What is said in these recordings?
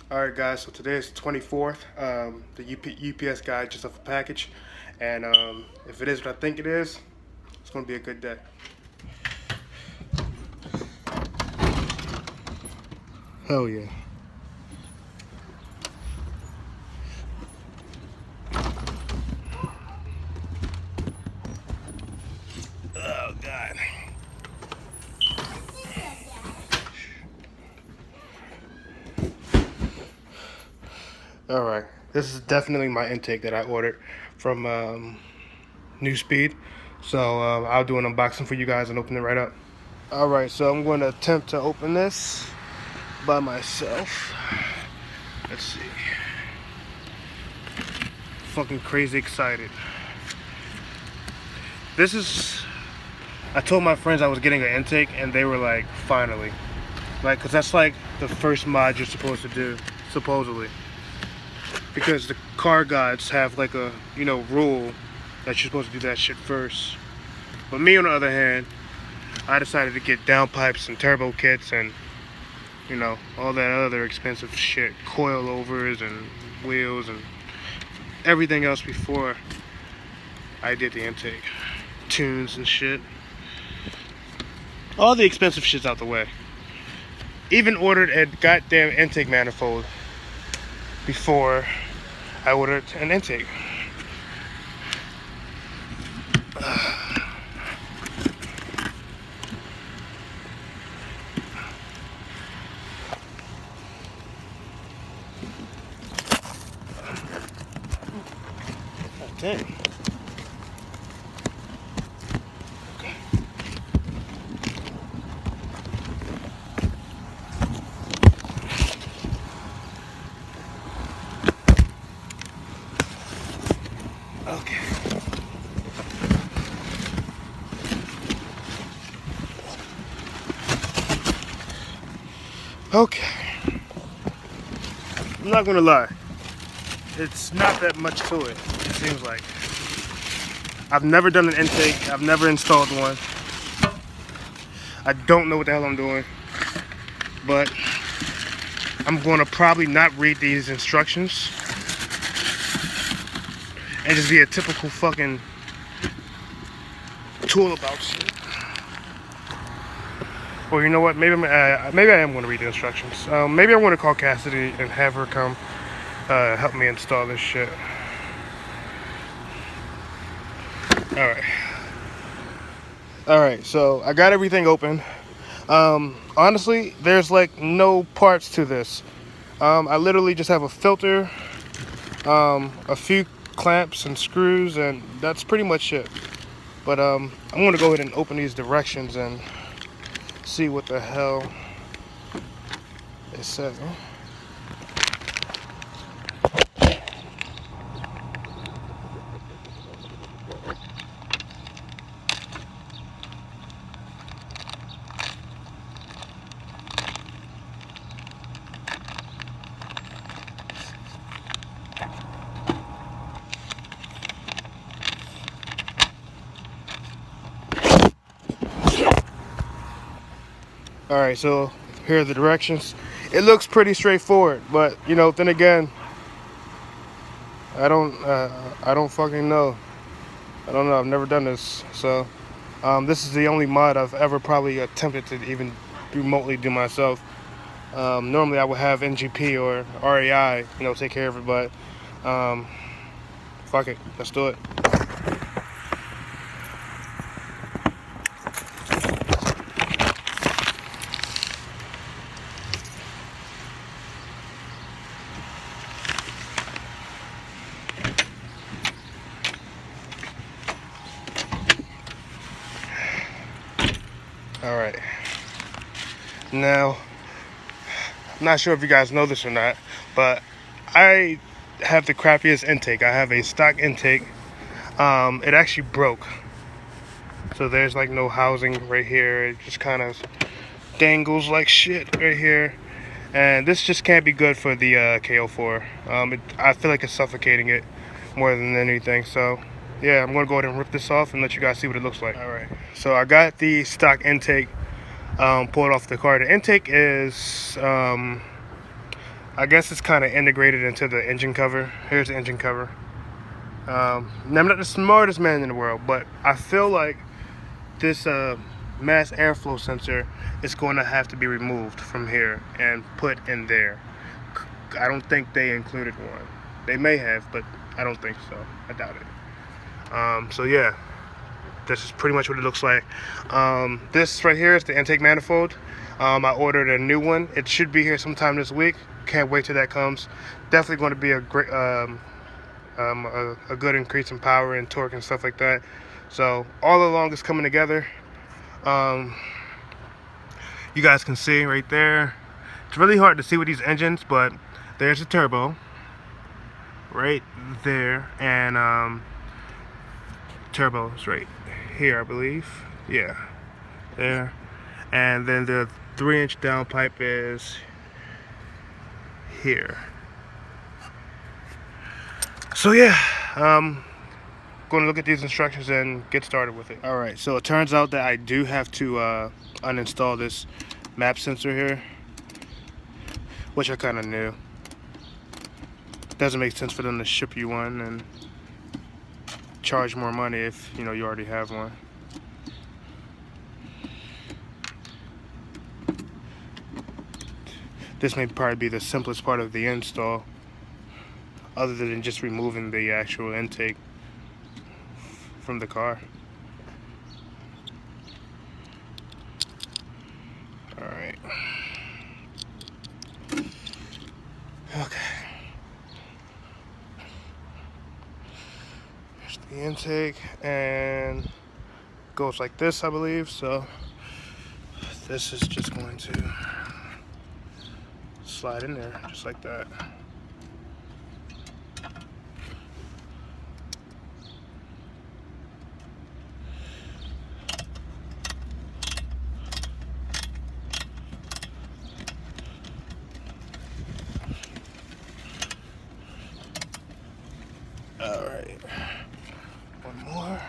Alright guys, so today is the 24th. The UPS guy just left a package, and if it is what I think it is, it's going to be a good day. Hell yeah. Oh god. Alright, this is definitely my intake that I ordered from New Speed. So I'll do an unboxing for you guys and open it right up. Alright, so I'm going to attempt to open this by myself. Let's see. Fucking crazy excited. This is... I told my friends I was getting an intake and they were like, finally. Like, cause that's like the first mod you're supposed to do, supposedly. Because the car gods have like a, rule that you're supposed to do that shit first. But me on the other hand, I decided to get downpipes and turbo kits and, all that other expensive shit. Coilovers and wheels and everything else before I did the intake. Tunes and shit. All the expensive shit's out the way. Even ordered a goddamn intake manifold before I ordered an intake. Dang. Okay. Okay. I'm not gonna lie. It's not that much to it, it seems like. I've never done an intake. I've never installed one. I don't know what the hell I'm doing. But I'm going to probably not read these instructions and just be a typical fucking tool about shit. Or you know what? Maybe I am going to read the instructions. Maybe I'm going to call Cassidy and have her come help me install this shit. Alright, so I got everything open. Honestly, there's like no parts to this. I literally just have a filter, a few clamps and screws, and that's pretty much it. But I'm going to go ahead and open these directions and see what the hell it says. Alright, so here are the directions. It looks pretty straightforward, but then again, I don't fucking know. I don't know. I've never done this, so this is the only mod I've ever probably attempted to even remotely do myself. Normally I would have NGP or REI, take care of it, but fuck it, let's do it. Alright, now I'm not sure if you guys know this or not, but I have the crappiest intake. I have a stock intake. It actually broke, so there's like no housing right here. It just kind of dangles like shit right here, and this just can't be good for the KO4. I feel like it's suffocating it more than anything, so yeah, I'm gonna go ahead and rip this off and let you guys see what it looks like. Alright, so I got the stock intake pulled off the car. The intake is I guess it's kind of integrated into the engine cover. Here's the engine cover. Now, I'm not the smartest man in the world, but I feel like this mass airflow sensor is going to have to be removed from here and put in there. I don't think they included one. They may have, but I don't think so. I doubt it. So yeah, this is pretty much what it looks like. This right here is the intake manifold. I ordered a new one. It should be here sometime this week. Can't wait till that comes. Definitely going to be a great, a good increase in power and torque and stuff like that. So all along it's coming together. You guys can see right there. It's really hard to see with these engines, but there's a turbo right there, and turbo is right here, I believe. Yeah, there. And then the 3-inch downpipe is here. So yeah, going to look at these instructions and get started with it. All right, so it turns out that I do have to uninstall this map sensor here, which I kind of knew. Doesn't make sense for them to ship you one and charge more money if you already have one. This may probably be the simplest part of the install, other than just removing the actual intake from the car. All right. Okay. Here's the intake, and goes like this, I believe. So this is just going to slide in there just like that. All right, one more.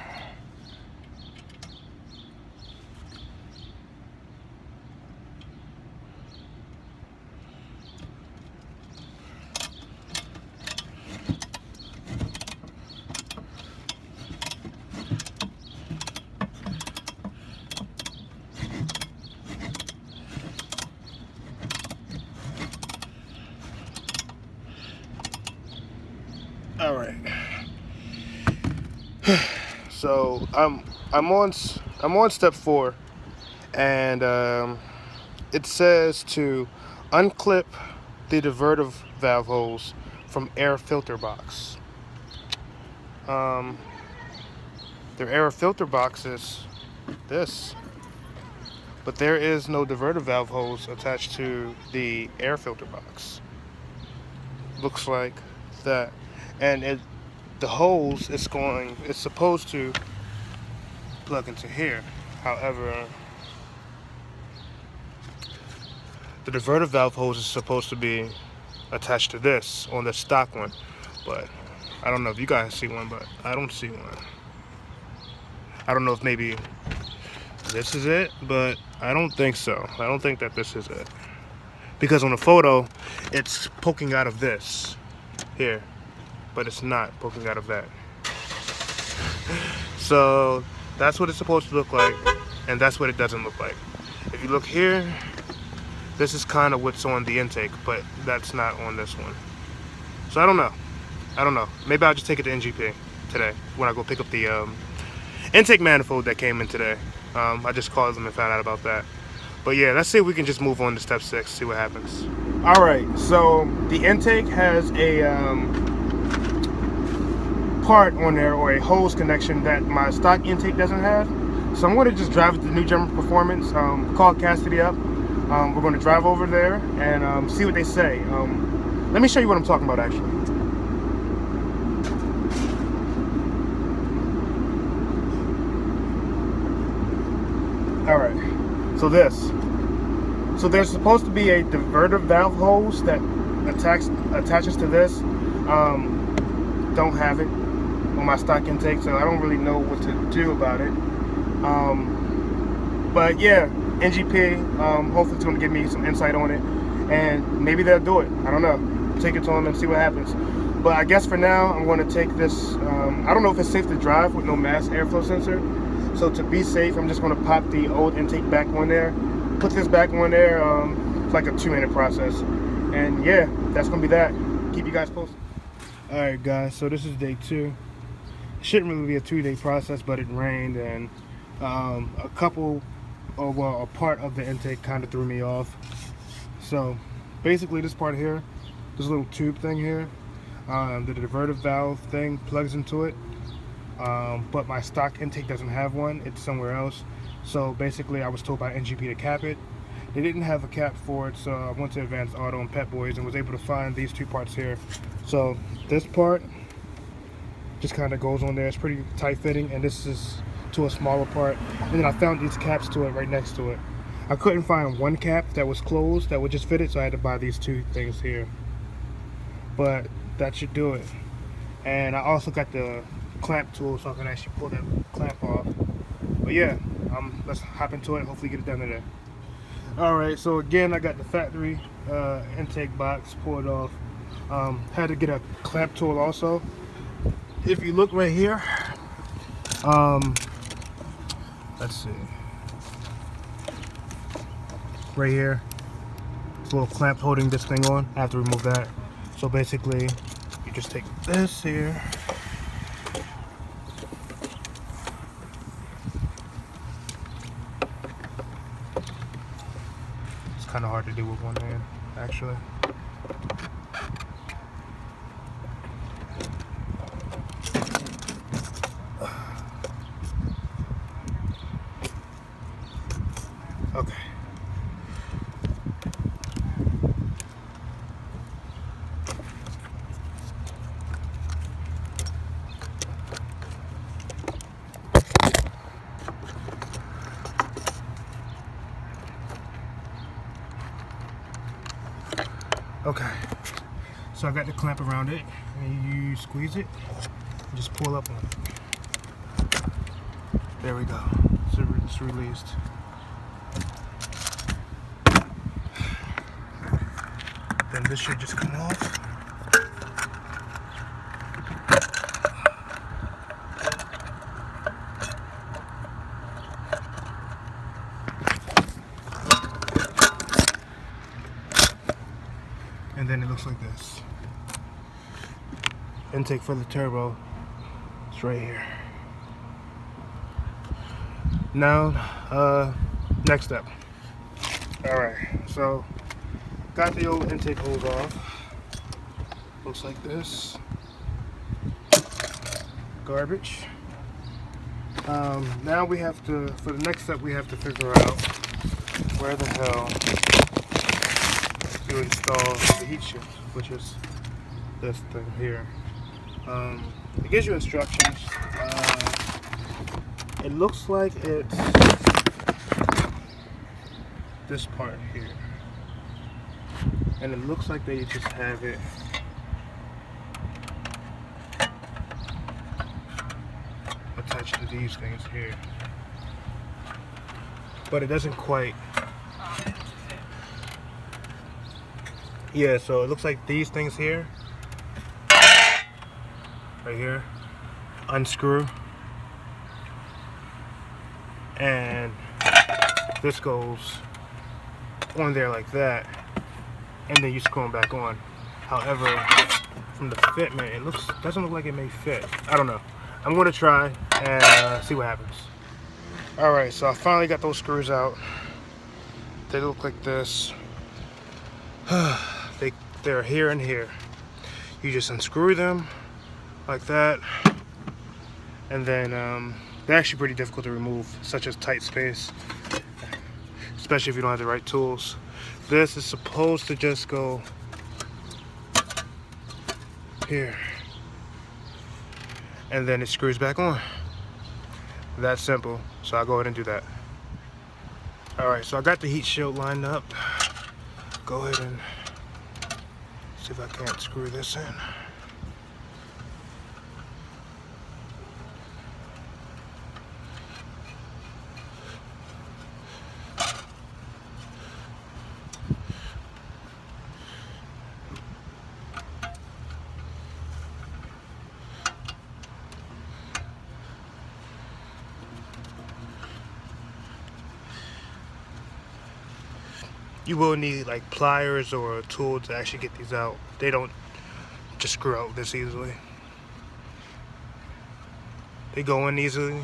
All right. So I'm on step 4, and it says to unclip the diverter valve hose from air filter box. Their air filter box is this, but there is no diverter valve hose attached to the air filter box. Looks like that, and the hose is supposed to plug into here. However, the diverter valve hose is supposed to be attached to this on the stock one, but I don't know if you guys see one, but I don't see one. I don't know if maybe this is it, but I don't think so. I don't think that this is it, because on the photo it's poking out of this here, but it's not poking out of that. So that's what it's supposed to look like, and that's what it doesn't look like. If you look here, this is kind of what's on the intake, but that's not on this one. So I don't know. Maybe I'll just take it to NGP today when I go pick up the intake manifold that came in today. I just called them and found out about that. But yeah, let's see if we can just move on to step 6, see what happens. All right, so the intake has a part on there, or a hose connection, that my stock intake doesn't have. So I'm going to just drive it to New German Performance, call Cassidy up. We're going to drive over there and see what they say. Let me show you what I'm talking about, actually. All right, so there's supposed to be a diverter valve hose that attaches to this. Don't have it on my stock intake, so I don't really know what to do about it. But yeah, NGP, hopefully it's going to give me some insight on it. and maybe they'll do it. I don't know. Take it to them and see what happens. But I guess for now, I'm going to take this. I don't know if it's safe to drive with no mass airflow sensor. So to be safe, I'm just going to pop the old intake back on there, put this back on there. It's like a 2-minute process. And yeah, that's going to be that. Keep you guys posted. Alright guys, so this is day 2. It shouldn't really be a 2-day process, but it rained, and a part of the intake kind of threw me off. So basically this part here, this little tube thing here, the diverter valve thing plugs into it, but my stock intake doesn't have one. It's somewhere else. So basically I was told by NGP to cap it. They didn't have a cap for it, so I went to Advanced Auto and Pep Boys and was able to find these 2 parts here. So this part just kind of goes on there. It's pretty tight fitting, and this is to a smaller part. And then I found these caps to it right next to it. I couldn't find one cap that was closed that would just fit it, so I had to buy these 2 things here. But that should do it. And I also got the clamp tool so I can actually pull that clamp off. But yeah, let's hop into it and hopefully get it done today. Alright, so again, I got the factory intake box pulled off. Had to get a clamp tool also. If you look right here, let's see, right here, it's a little clamp holding this thing on. I have to remove that. So basically, you just take this here, it's kind of hard to do with one hand, actually. Okay. Okay. So I got the clamp around it, and you squeeze it, and just pull up on it. There we go. So it's released. Then this should just come off. And then it looks like this. Intake for the turbo. It's right here. Now, next step. Alright, so got the old intake hose off. Looks like this. Garbage. Now we have to, for the next step, we have to figure out where the hell to install the heat shield, which is this thing here. It gives you instructions. It looks like it's this part here, and it looks like they just have it attached to these things here, but it doesn't quite. Yeah, so it looks like these things here, right here, unscrew, and this goes on there like that, and then you screw them back on. However, from the fitment, it doesn't look like it may fit. I don't know. I'm gonna try and see what happens. All right, so I finally got those screws out. They look like this. They're here and here. You just unscrew them like that, and then they're actually pretty difficult to remove, such as tight space, especially if you don't have the right tools. This is supposed to just go here, and then it screws back on. That simple. So I'll go ahead and do that. All right, so I got the heat shield lined up. Go ahead and see if I can't screw this in. you will need like pliers or a tool to actually get these out. They don't just screw out this easily. They go in easily,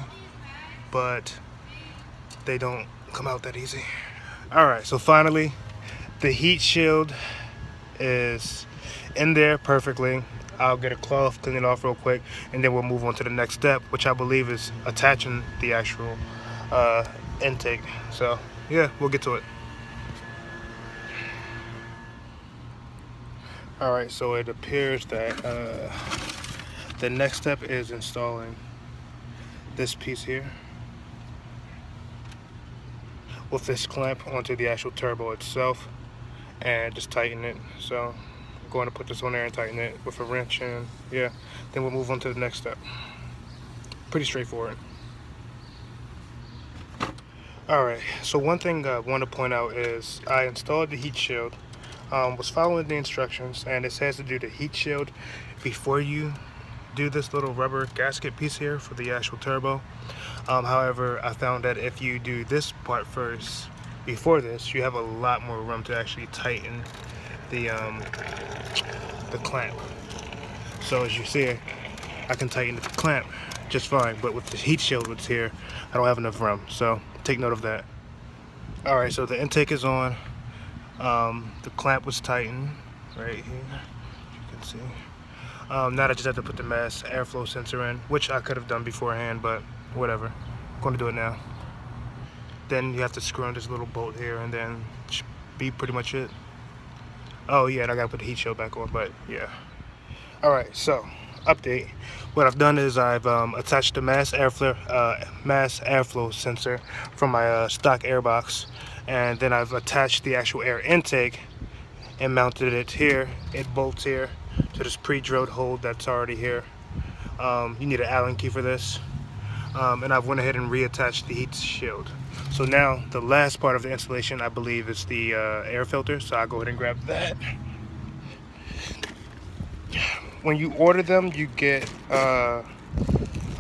but they don't come out that easy. Alright, so finally the heat shield is in there perfectly. I'll get a cloth, clean it off real quick, and then we'll move on to the next step, which I believe is attaching the actual intake. So yeah, we'll get to it. Alright, so it appears that the next step is installing this piece here with this clamp onto the actual turbo itself and just tighten it. So I'm going to put this on there and tighten it with a wrench, and yeah, then we'll move on to the next step. Pretty straightforward. Alright, so one thing I want to point out is I installed the heat shield, was following the instructions, and it says to do the heat shield before you do this little rubber gasket piece here for the actual turbo. However, I found that if you do this part first before this, you have a lot more room to actually tighten the clamp. So as you see, I can tighten the clamp just fine, but with the heat shield that's here, I don't have enough room, so take note of that. Alright, so the intake is on. The clamp was tightened right here, you can see. Now I just have to put the mass airflow sensor in, which I could have done beforehand, but whatever. I'm going to do it now. Then you have to screw in this little bolt here, and then should be pretty much it. Oh yeah, and I got to put the heat shield back on, but yeah. Alright, so update. What I've done is I've attached the mass airflow sensor from my stock airbox, and then I've attached the actual air intake and mounted it here. It bolts here to this pre-drilled hole that's already here. You need an Allen key for this, and I've went ahead and reattached the heat shield. So now the last part of the installation, I believe, is the air filter, so I'll go ahead and grab that. When you order them, you get a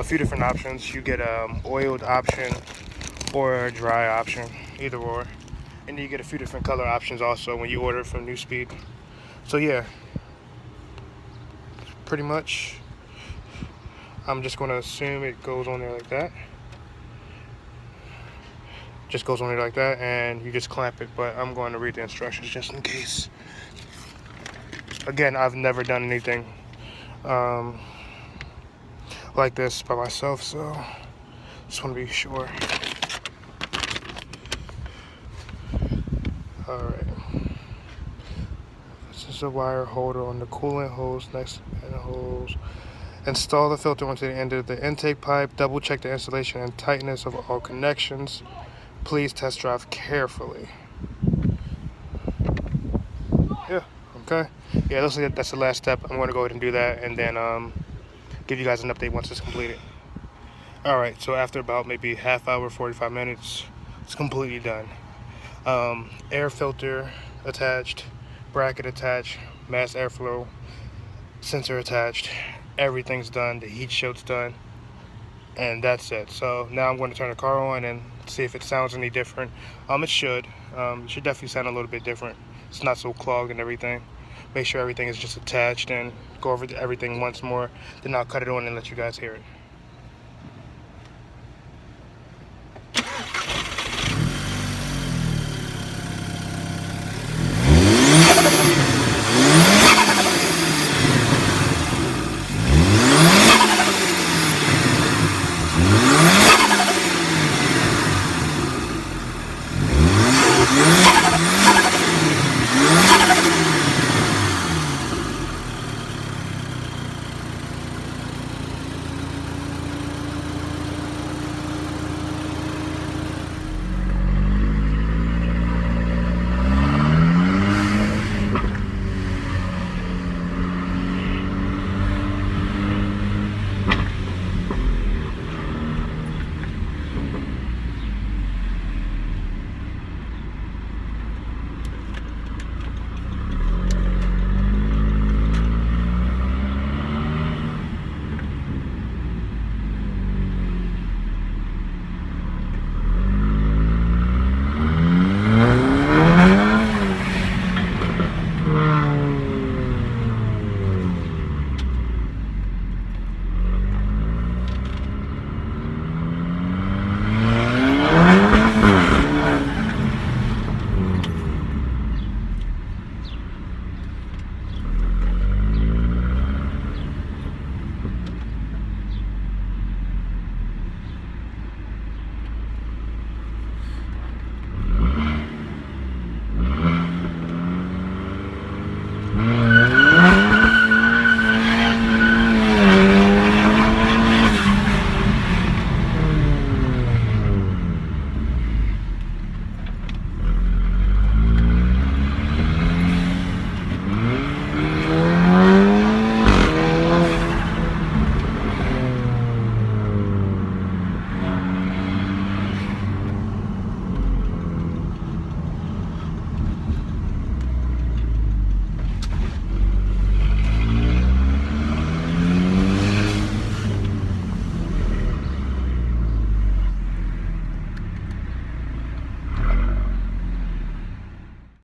few different options. You get oiled option or a dry option, either or. And you get a few different color options also when you order from New Speed. So yeah, pretty much, I'm just going to assume it goes on there like that. Just goes on there like that, and you just clamp it, but I'm going to read the instructions just in case. Again, I've never done anything like this by myself, so just want to be sure. Alright, this is a wire holder on the coolant hose next to the hose. Install the filter onto the end of the intake pipe. Double check the installation and tightness of all connections. Please test drive carefully. Yeah, okay. Yeah, looks like that's the last step. I'm going to go ahead and do that, and then give you guys an update once it's completed. Alright, so after about maybe half hour, 45 minutes, it's completely done. Air filter attached, bracket attached, mass airflow sensor attached. Everything's done. The heat shield's done, and that's it. So now I'm going to turn the car on and see if it sounds any different. It should. It should definitely sound a little bit different. It's not so clogged and everything. Make sure everything is just attached, and go over everything once more. Then I'll cut it on and let you guys hear it.